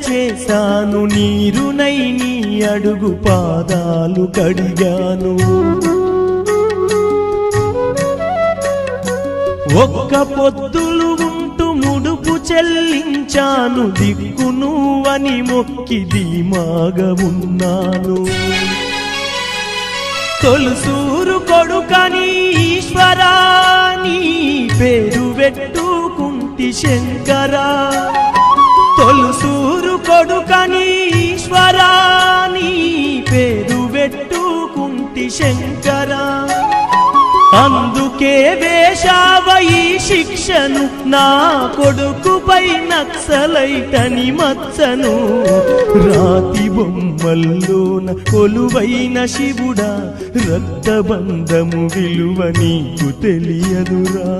చేశాను, నీరునై నీ అడుగు పాదాలు కడిగాను. ఒక్క పొద్దులు ఉంటూ ముడుపు చెల్లించాను, దిక్కు నువ్వని మొక్కి ధీమాగా ఉన్నాను. తొలుసూరు కొడుకని ఈశ్వరా నీ పేరు పెట్టుకుంటి శంకరా, తొలుసూరు కొడుకని ఈశ్వరా నీ పేరు పెట్టుకుంటి శంకరా. అందుకే వేశావ ఈ శిక్షను, నా కొడుకుపై నక్సలైటని మచ్చను. రాతి బొమ్మల్లోన కొలువైన శివుడా, రక్తబంధము విలువ నీకు తెలియదురా.